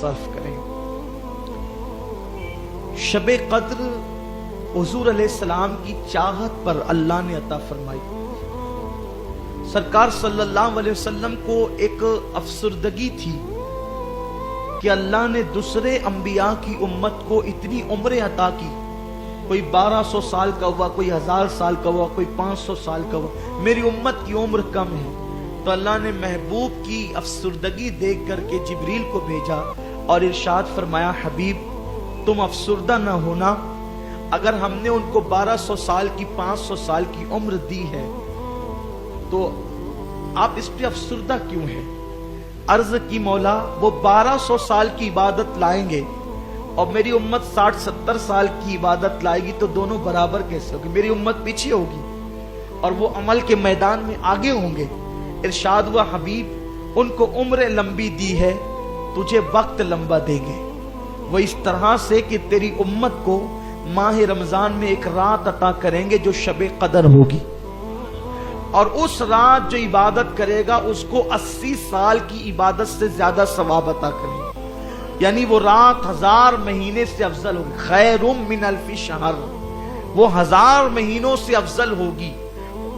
صرف کریں۔ شب قدر حضور علیہ السلام کی چاہت پر اللہ نے عطا فرمائی۔ سرکار صلی اللہ علیہ وسلم کو ایک افسردگی تھی کہ اللہ نے دوسرے انبیاء کی امت کو اتنی عمریں عطا کی، کوئی 1200 سال کا ہوا، کوئی 1000 سال کا ہوا، کوئی 500 سال کا ہوا، میری امت کی عمر کم ہے۔ تو اللہ نے محبوب کی افسردگی دیکھ کر کے جبریل کو بھیجا اور ارشاد فرمایا، حبیب تم افسردہ نہ ہونا، اگر ہم نے ان کو 1200 سال کی 500 سال کی عمر دی ہے تو آپ اس پہ افسردہ کیوں ہیں؟ عرض کی مولا وہ 1200 سال کی عبادت لائیں گے اور میری امت 60-70 سال کی عبادت لائے گی، تو دونوں برابر کیسے ہوگی؟ میری امت پیچھے ہوگی اور وہ عمل کے میدان میں آگے ہوں گے۔ ارشاد ہوا، حبیب ان کو عمر لمبی دی ہے، تجھے وقت لمبا دیں گے۔ وہ اس طرح سے کہ تیری امت کو ماہ رمضان میں ایک رات عطا کریں گے جو شب قدر ہوگی، اور اس رات جو عبادت کرے گا اس کو 80 سال کی عبادت سے زیادہ ثواب عطا کریں گے، یعنی وہ رات 1000 مہینے سے افضل ہوگی۔ خیر من الف شہر، وہ 1000 مہینوں سے افضل ہوگی۔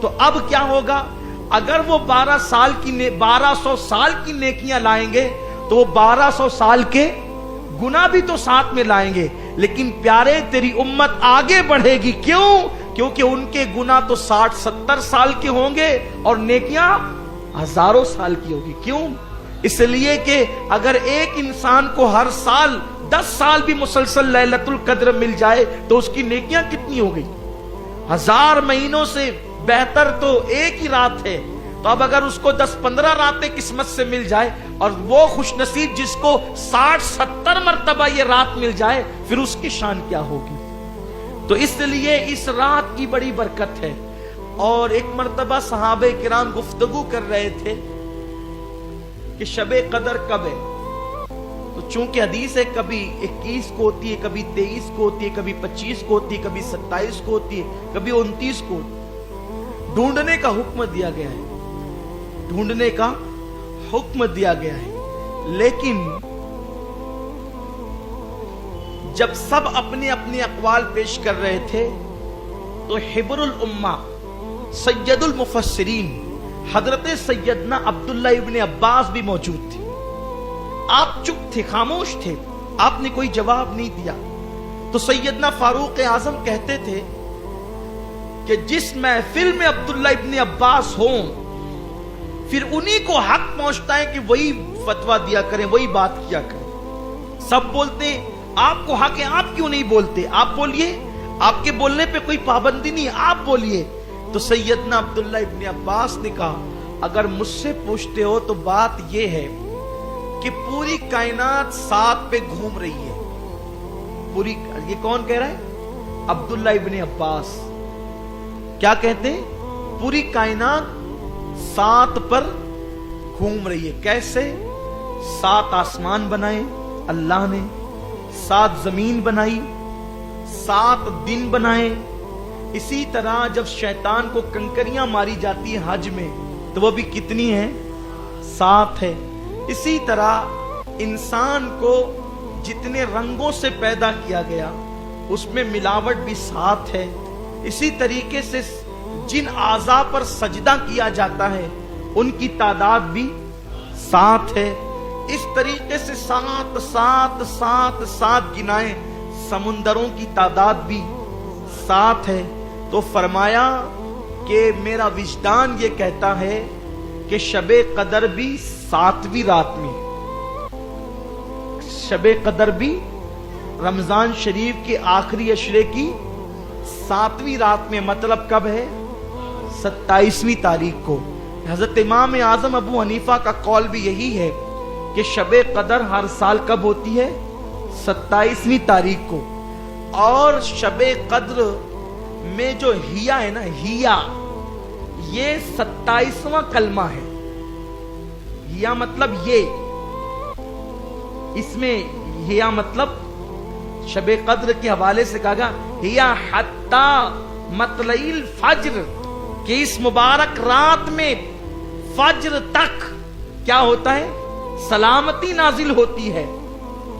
تو اب کیا ہوگا؟ اگر وہ 1200 سال کی نیکیاں لائیں گے تو وہ 1200 سال کے گناہ بھی تو ساتھ میں لائیں گے، لیکن پیارے تیری امت آگے بڑھے گی۔ کیوں؟ کیونکہ ان کے گناہ تو 60-70 سال کے ہوں گے اور نیکیاں ہزاروں سال کی ہوگی۔ کیوں؟ اس لیے کہ اگر ایک انسان کو ہر سال 10 سال بھی مسلسل لیلۃ القدر مل جائے تو اس کی نیکیاں کتنی ہو گئی؟ 1000 مہینوں سے بہتر تو ایک ہی رات ہے۔ تو اب اگر اس کو 10-15 راتیں قسمت سے مل جائے اور وہ خوش نصیب جس کو 60-70 مرتبہ یہ رات مل جائے، پھر اس کی شان کیا ہوگی؟ تو اس لیے اس رات کی بڑی برکت ہے۔ اور ایک مرتبہ صحابہ کرام گفتگو کر رہے تھے کہ شب قدر کب ہے، تو چونکہ حدیث ہے کبھی 21 کو ہوتی ہے، کبھی 23 کو ہوتی ہے، کبھی 25 کو ہوتی ہے، کبھی 27 کو ہوتی ہے، کبھی 29 کو ہوتی ہے۔ ڈھونڈنے کا حکم دیا گیا ہے، ڈھونڈنے کا حکم دیا گیا ہے، لیکن جب سب اپنے اپنے اقوال پیش کر رہے تھے تو حبر الامہ سید المفسرین حضرت سیدنا عبداللہ ابن عباس بھی موجود تھے۔ آپ چپ تھے، خاموش تھے، آپ نے کوئی جواب نہیں دیا۔ تو سیدنا فاروق اعظم کہتے تھے کہ جس محفل میں عبداللہ ابن عباس ہوں پھر انہی کو حق پہنچتا ہے کہ وہی فتویٰ دیا کریں، وہی بات کیا کریں۔ سب بولتے ہیں آپ کو حق ہے، آپ کیوں نہیں بولتے؟ آپ بولیے، آپ کے بولنے پہ کوئی پابندی نہیں، آپ بولیے۔ تو سیدنا عبداللہ ابن عباس نے کہا، اگر مجھ سے پوچھتے ہو تو بات یہ ہے کہ پوری کائنات ساتھ پہ گھوم رہی ہے۔ پوری، یہ کون کہہ رہا ہے؟ عبداللہ ابن عباس۔ کیا کہتے ہیں؟ پوری کائنات 7 پر گھوم رہی ہے۔ کیسے؟ 7 آسمان بنائے اللہ نے، 7 زمین بنائی، 7 دن بنائے۔ اسی طرح جب شیطان کو کنکریاں ماری جاتی ہیں حج میں تو وہ بھی کتنی ہیں؟ 7 ہے۔ اسی طرح انسان کو جتنے رنگوں سے پیدا کیا گیا اس میں ملاوٹ بھی 7 ہے۔ اسی طریقے سے جن اعضاء پر سجدہ کیا جاتا ہے ان کی تعداد بھی 7 ہے۔ اس طریقے سے 7 7 7 7 گنائیں، سمندروں کی تعداد بھی 7 ہے۔ تو فرمایا کہ میرا وجدان یہ کہتا ہے کہ شب قدر بھی 7ویں رات میں، شب قدر بھی رمضان شریف کے آخری عشرے کی 7ویں رات میں، مطلب کب ہے؟ 27ویں تاریخ کو۔ حضرت امام اعظم ابو حنیفہ کا قول بھی یہی ہے کہ شب قدر ہر سال کب ہوتی ہے؟ 27ویں تاریخ کو۔ اور شب قدر میں جو ہیا ہے نا، ہیا یہ 27واں کلمہ ہے۔ ہیا مطلب یہ، اس میں ہیا مطلب شب قدر کے حوالے سے کہا گا ہیا حتی مطلع الفجر، کہ اس مبارک رات میں فجر تک کیا ہوتا ہے؟ سلامتی نازل ہوتی ہے۔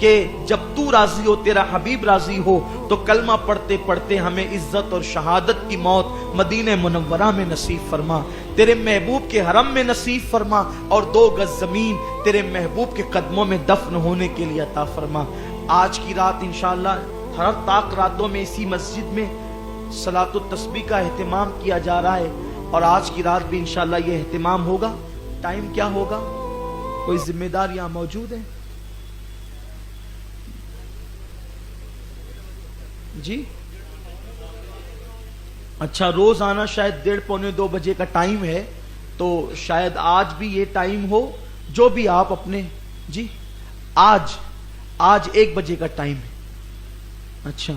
کہ جب تو راضی ہو، تیرا حبیب راضی ہو، تو کلمہ پڑھتے پڑھتے ہمیں عزت اور شہادت کی موت مدینہ منورہ میں نصیب فرما، تیرے محبوب کے حرم میں نصیب فرما، اور 2 گز زمین تیرے محبوب کے قدموں میں دفن ہونے کے لیے عطا فرما۔ آج کی رات انشاءاللہ ہر طاق راتوں میں اسی مسجد میں صلاۃ التسبیح کا اہتمام کیا جا رہا ہے، اور آج کی رات بھی انشاءاللہ یہ اہتمام ہوگا۔ ٹائم کیا ہوگا؟ کوئی ذمہ دار یہاں موجود ہے؟ جی اچھا، روز آنا شاید 1:30 پونے 2 بجے کا ٹائم ہے، تو شاید آج بھی یہ ٹائم ہو، جو بھی آپ اپنے جی آج 1 بجے کا ٹائم ہے۔ اچھا،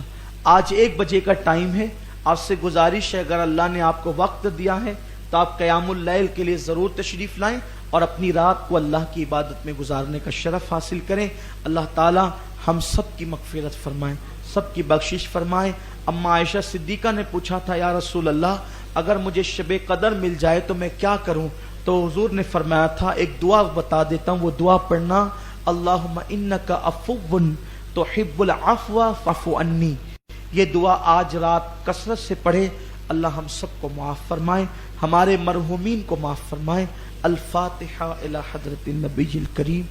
آج 1 بجے کا ٹائم ہے۔ آپ سے گزارش ہے اگر اللہ نے آپ کو وقت دیا ہے تو آپ قیام اللیل کے لیے ضرور تشریف لائیں اور اپنی رات کو اللہ کی عبادت میں گزارنے کا شرف حاصل کریں۔ اللہ تعالی ہم سب کی مغفرت فرمائیں، سب کی بخشش فرمائیں۔ اما عائشہ صدیقہ نے پوچھا تھا یا رسول اللہ اگر مجھے شب قدر مل جائے تو میں کیا کروں؟ تو حضور نے فرمایا تھا ایک دعا بتا دیتا ہوں، وہ دعا پڑھنا، اللہم انک عفو تحب العفو فاعف عنی۔ یہ دعا آج رات کثرت سے پڑھے، اللہ ہم سب کو معاف فرمائے، ہمارے مرحومین کو معاف فرمائے۔ الفاتحہ الی حضرت النبی الکریم۔